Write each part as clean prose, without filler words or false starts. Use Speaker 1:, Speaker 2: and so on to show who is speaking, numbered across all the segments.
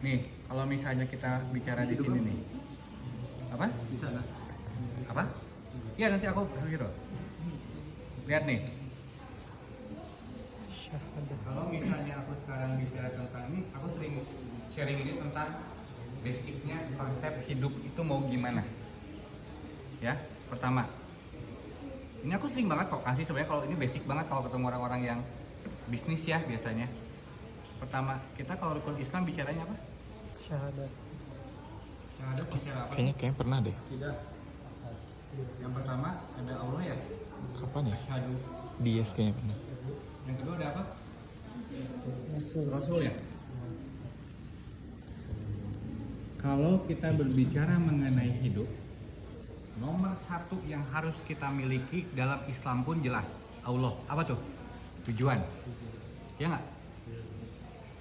Speaker 1: Nih, kalau misalnya kita bicara di sini nih. Apa?
Speaker 2: Di sana.
Speaker 1: Apa? Iya, nanti aku gitu. Lihat nih. Kalau misalnya aku sekarang bicara tentang ini, aku sering sharing ini tentang basicnya konsep hidup itu mau gimana. Ya, pertama. Ini aku sering banget kok kasih sebenarnya kalau ini basic banget kalau ketemu orang-orang yang bisnis ya biasanya. Pertama, kita kalau rukun Islam bicaranya apa?
Speaker 3: Syahadat.
Speaker 1: Syahadat bicara apa?
Speaker 3: Kayaknya pernah deh.
Speaker 2: Tidak.
Speaker 1: Yang pertama ada Allah ya.
Speaker 3: Kapan ya?
Speaker 1: Asyhadu.
Speaker 3: Dias kayaknya pernah.
Speaker 1: Yang kedua ada apa? Rasul ya. Kalau kita berbicara mengenai hidup, nomor satu yang harus kita miliki dalam Islam pun jelas Allah. Apa tuh? Tujuan. Ya nggak?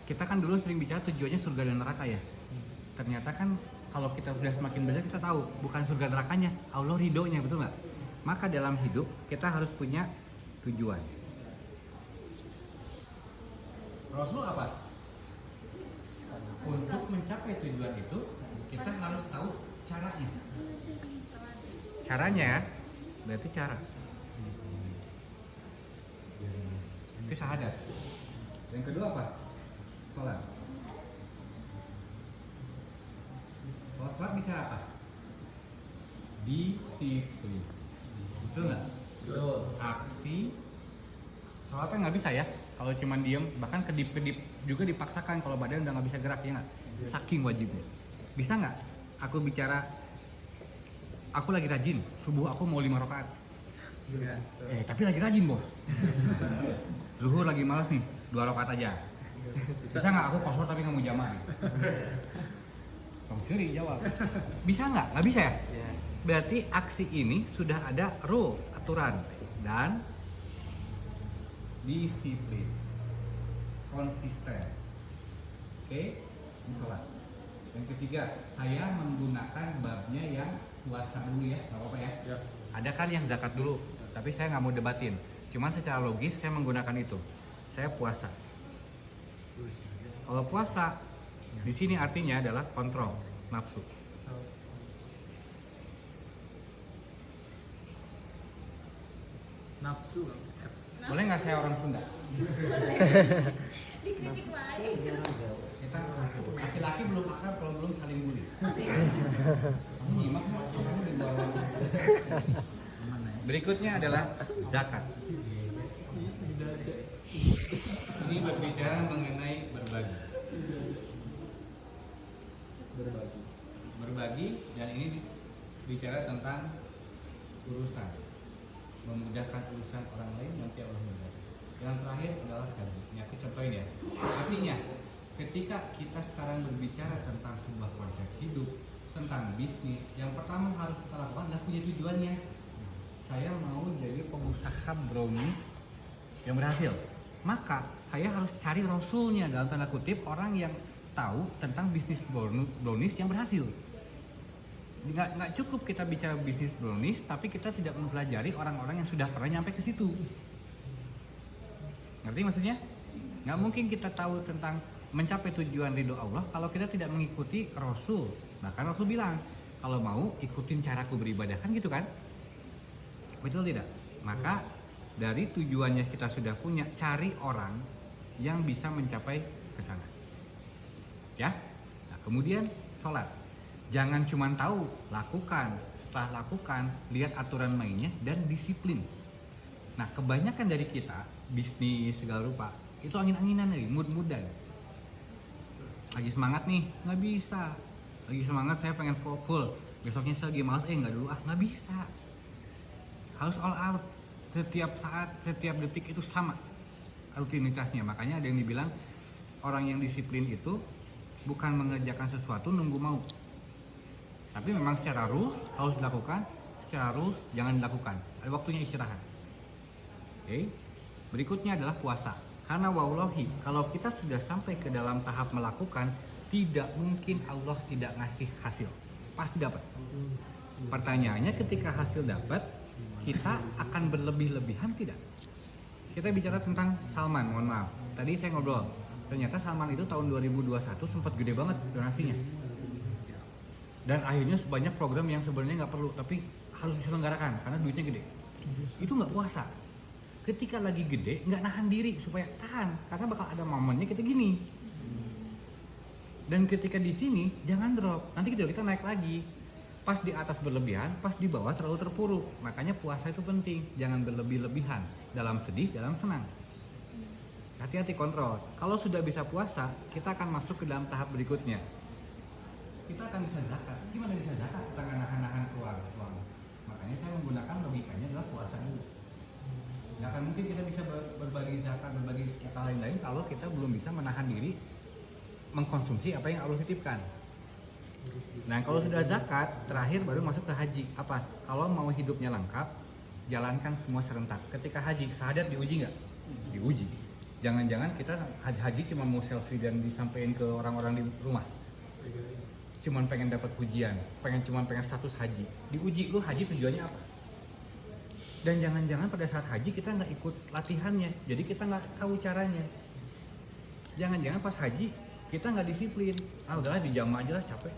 Speaker 1: Kita kan dulu sering bicara tujuannya surga dan neraka ya. Ternyata kan kalau kita sudah semakin belajar kita tahu bukan surga nerakanya, Allah ridhonya, betul nggak? Maka dalam hidup kita harus punya tujuan. Rasul apa? Untuk mencapai tujuan itu kita harus tahu caranya. Caranya berarti cara. Itu syahadat. Yang kedua apa? Sholat. Kalau sholat bicara apa? Disiplin. Betul nggak?
Speaker 2: Betul.
Speaker 1: Aksi. Sholat kan nggak bisa ya. Kalau cuma diem, bahkan kedip-kedip juga dipaksakan kalau badan udah nggak bisa gerak ya nggak? Saking wajibnya. Bisa nggak? Aku bicara, aku lagi rajin, subuh aku mau 5 rakaat. Tapi lagi rajin bos. Zuhur lagi malas nih, 2 rakaat aja. Bisa nggak? Aku kosor tapi nggak mau jamaah. Bang Siri jawab. Bisa nggak? Nggak bisa ya? Berarti aksi ini sudah ada rules, aturan dan disiplin, konsisten. Oke, ini sholat. Yang ketiga, saya menggunakan babnya yang puasa dulu ya, nggak apa-apa ya.
Speaker 2: Ya.
Speaker 1: Ada kan yang zakat dulu, tapi saya nggak mau debatin. Cuman secara logis saya menggunakan itu. Saya puasa. Kalau puasa, di sini artinya adalah kontrol nafsu.
Speaker 2: Nafsu.
Speaker 1: Boleh nggak saya orang Sunda?
Speaker 4: Dikritik lagi.
Speaker 1: Kita laki-laki belum akrab kalau belum saling bully. Kamu nyimak nggak? Kamu di bawah. Berikutnya adalah zakat. Ini berbicara mengenai berbagi. Berbagi dan ini bicara tentang urusan, memudahkan urusan orang lain, nanti Allah memudahkan. Yang terakhir adalah gaji. Ini aku contohin ya. Artinya, ketika kita sekarang berbicara tentang sebuah konsep hidup, tentang bisnis, yang pertama harus kita lakukan adalah punya tujuannya. Saya mau jadi pengusaha brownies yang berhasil. Maka saya harus cari rasulnya, dalam tanda kutip, orang yang tahu tentang bisnis brownies yang berhasil. Nggak cukup kita bicara bisnis brownies, tapi kita tidak mempelajari orang-orang yang sudah pernah nyampe ke situ. Ngerti maksudnya? Nggak mungkin kita tahu tentang mencapai tujuan ridho Allah kalau kita tidak mengikuti Rasul. Bahkan Rasul bilang, kalau mau ikutin caraku beribadah, kan gitu kan? Betul tidak? Maka dari tujuannya kita sudah punya, cari orang yang bisa mencapai ke sana. Ya? Nah, kemudian sholat. Jangan cuma tahu, lakukan. Setelah lakukan, lihat aturan mainnya dan disiplin. Nah, kebanyakan dari kita, bisnis segala rupa, itu angin-anginan lagi, mood-moodan. Lagi semangat nih, nggak bisa. Lagi semangat, saya pengen full. Besoknya saya lagi malas, nggak dulu, nggak bisa. Harus all out. Setiap saat, setiap detik itu sama rutinitasnya. Makanya ada yang dibilang, orang yang disiplin itu bukan mengerjakan sesuatu nunggu mau. Tapi memang secara rules harus dilakukan, secara rules jangan dilakukan. Ada waktunya istirahat. Oke. Berikutnya adalah puasa. Karena wallahi, kalau kita sudah sampai ke dalam tahap melakukan, tidak mungkin Allah tidak ngasih hasil. Pasti dapat. Pertanyaannya ketika hasil dapat, kita akan berlebih-lebihan tidak? Kita bicara tentang Salman, mohon maaf. Tadi saya ngobrol, ternyata Salman itu tahun 2021 sempat gede banget donasinya. Dan akhirnya sebanyak program yang sebenarnya nggak perlu tapi harus diselenggarakan karena duitnya gede. Itu nggak puasa. Ketika lagi gede nggak nahan diri supaya tahan karena bakal ada momennya kita gini. Dan ketika di sini jangan drop, nanti kita naik lagi. Pas di atas berlebihan, pas di bawah terlalu terpuruk. Makanya puasa itu penting, jangan berlebih-lebihan dalam sedih, dalam senang. Hati-hati kontrol. Kalau sudah bisa puasa, kita akan masuk ke dalam tahap berikutnya. Kita akan bisa zakat. Gimana bisa zakat? Kita nahan-nahan keluar uang. Makanya saya menggunakan logikanya adalah puasa dulu. Nggak akan mungkin kita bisa berbagi zakat, berbagi kata lain-lain kalau kita belum bisa menahan diri mengkonsumsi apa yang Allah titipkan. Nah kalau sudah zakat, terakhir baru masuk ke haji. Apa? Kalau mau hidupnya lengkap, jalankan semua serentak. Ketika haji, syahadat diuji nggak? Diuji. Jangan-jangan kita haji cuma mau selfie dan disampaikan ke orang-orang di rumah. Cuman pengen dapat pujian, cuman pengen status haji. Diuji, lu haji tujuannya apa? Dan jangan-jangan pada saat haji kita nggak ikut latihannya, jadi kita nggak tahu caranya. Jangan-jangan pas haji kita nggak disiplin. Udahlah di jamaah aja lah, capek.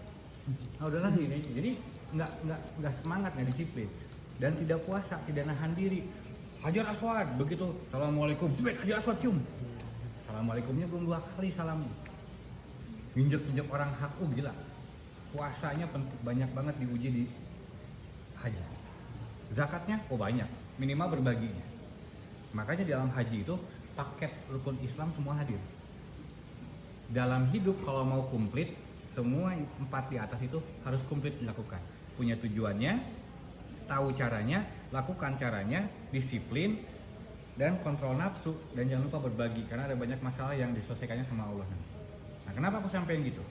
Speaker 1: Udahlah ini. Jadi nggak semangat, nggak disiplin. Dan tidak puasa, tidak nahan diri. Hajar Aswad, begitu. Assalamualaikum, jebet Hajar Aswad cium. Assalamualaikumnya belum 2 kali salam. Injek-injek orang hak, gila. Puasanya banyak banget diuji di haji. Zakatnya banyak, minimal berbaginya. Makanya dalam haji itu paket rukun Islam semua hadir. Dalam hidup kalau mau komplit, semua 4 di atas itu harus komplit dilakukan. Punya tujuannya, tahu caranya, lakukan caranya, disiplin, dan kontrol nafsu. Dan jangan lupa berbagi, karena ada banyak masalah yang diselesaikannya sama Allah. Nah kenapa aku sampein gitu?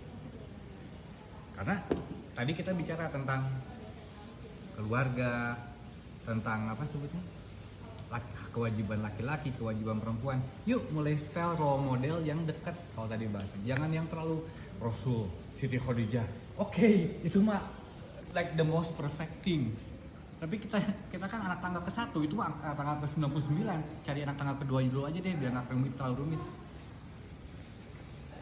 Speaker 1: Karena tadi kita bicara tentang keluarga, tentang apa sebutnya? Kewajiban laki-laki, kewajiban perempuan. Yuk mulai style role model yang dekat kalau tadi bahas. Jangan yang terlalu Rasul, Siti Khadijah. Oke, itu mah like the most perfect things. Tapi kita kan anak tangga ke-1, itu mah anak tangga ke-99. Cari anak tangga kedua dulu aja deh biar nggak terlalu rumit.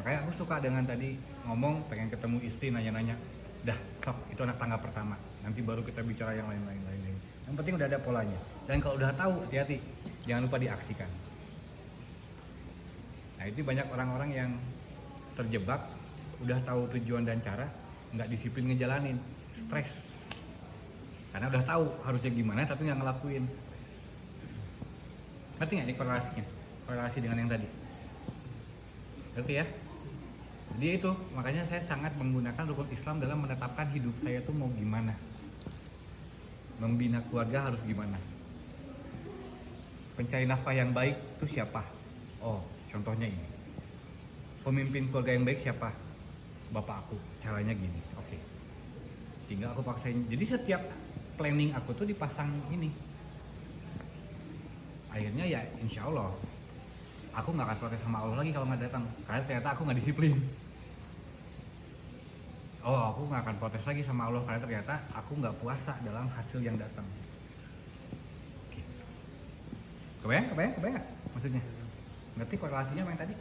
Speaker 1: Makanya aku suka dengan tadi ngomong pengen ketemu istri nanya-nanya. Dah, sok, itu anak tangga pertama. Nanti baru kita bicara yang lain-lain. Yang penting udah ada polanya. Dan kalau udah tahu, hati-hati. Jangan lupa diaksikan. Nah, itu banyak orang-orang yang terjebak, udah tahu tujuan dan cara, nggak disiplin ngejalanin, stres. Karena udah tahu harusnya gimana, tapi nggak ngelakuin. Ngerti nggak ini korelasinya? Korelasi dengan yang tadi. Ngerti ya? Jadi itu, makanya saya sangat menggunakan rukun Islam dalam menetapkan hidup saya tuh mau gimana. Membina keluarga harus gimana. Pencari nafkah yang baik itu siapa? Oh, contohnya ini. Pemimpin keluarga yang baik siapa? Bapak aku, caranya gini. Oke. Tinggal aku paksain. Jadi setiap planning aku tuh dipasang ini. Akhirnya ya insya Allah aku nggak akan protes sama Allah lagi kalau nggak datang, karena ternyata aku nggak disiplin. Oh, aku nggak akan protes lagi sama Allah karena ternyata aku nggak puasa dalam hasil yang datang. Oke. Kebayang nggak maksudnya? Ngerti korelasinya apa yang tadi?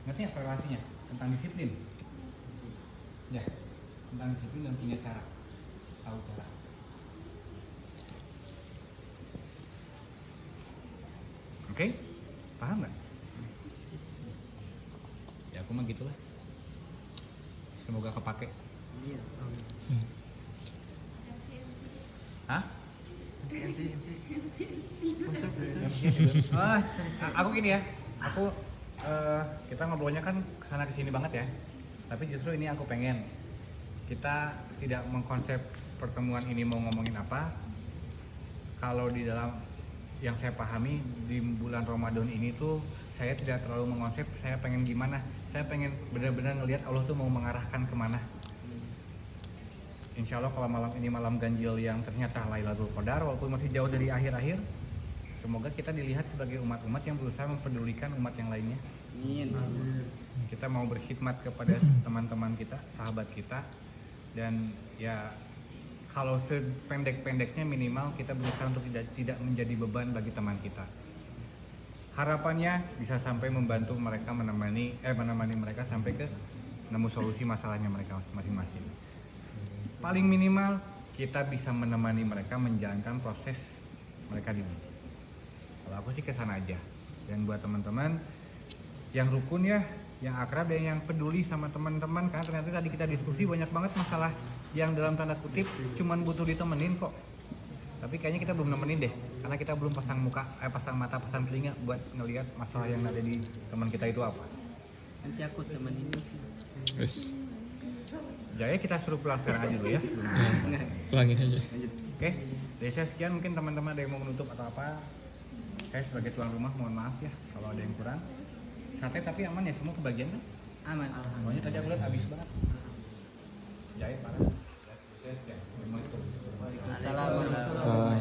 Speaker 1: Ngerti nggak korelasinya tentang disiplin? Ya, tentang disiplin dan punya cara, tahu cara. Oke? Paham nggak? Ya aku mah gitulah. Semoga kepake.
Speaker 2: Iya.
Speaker 1: Hah?
Speaker 2: MC.
Speaker 1: Aku gini ya. Aku kita ngobrolnya kan kesana kesini banget ya. Tapi justru ini aku pengen kita tidak mengkonsep pertemuan ini mau ngomongin apa. Kalau di dalam yang saya pahami di bulan Ramadan ini tuh saya tidak terlalu mengkonsep saya pengen gimana. Saya pengen benar-benar ngelihat Allah tuh mau mengarahkan kemana. Insya Allah kalau malam ini malam ganjil yang ternyata Lailatul Qadar walaupun masih jauh dari akhir-akhir, semoga kita dilihat sebagai umat-umat yang berusaha mempedulikan umat yang lainnya.
Speaker 2: Amin.
Speaker 1: Kita mau berkhidmat kepada teman-teman kita, sahabat kita, dan ya kalau sependek-pendeknya minimal kita berusaha untuk tidak menjadi beban bagi teman kita. harapannya bisa sampai membantu mereka menemani mereka sampai ke nemu solusi masalahnya mereka masing-masing. Paling minimal kita bisa menemani mereka menjalankan proses mereka di sini. Kalau aku sih kesana aja. Dan buat teman-teman yang rukun ya, yang akrab dan yang peduli sama teman-teman, karena ternyata tadi kita diskusi banyak banget masalah yang dalam tanda kutip cuman butuh ditemenin kok. Tapi kayaknya kita belum nemenin deh, karena kita belum pasang mata, pasang telinga buat ngelihat masalah yang ada di teman kita itu apa.
Speaker 2: Nanti aku temenin.
Speaker 3: Wes,
Speaker 1: Jaya kita suruh pulang sekarang aja dulu ya.
Speaker 3: ulangin aja.
Speaker 1: Oke, dari saya sekian, mungkin teman-teman ada yang mau menutup atau apa. Saya sebagai tuan rumah mohon maaf ya kalau ada yang kurang. Sate tapi aman ya, semua kebagian kan?
Speaker 2: Aman.
Speaker 1: Pokoknya tadi aku lihat habis banget. Jahit parah. Saya sekian. Assalamualaikum.
Speaker 2: Assalamualaikum.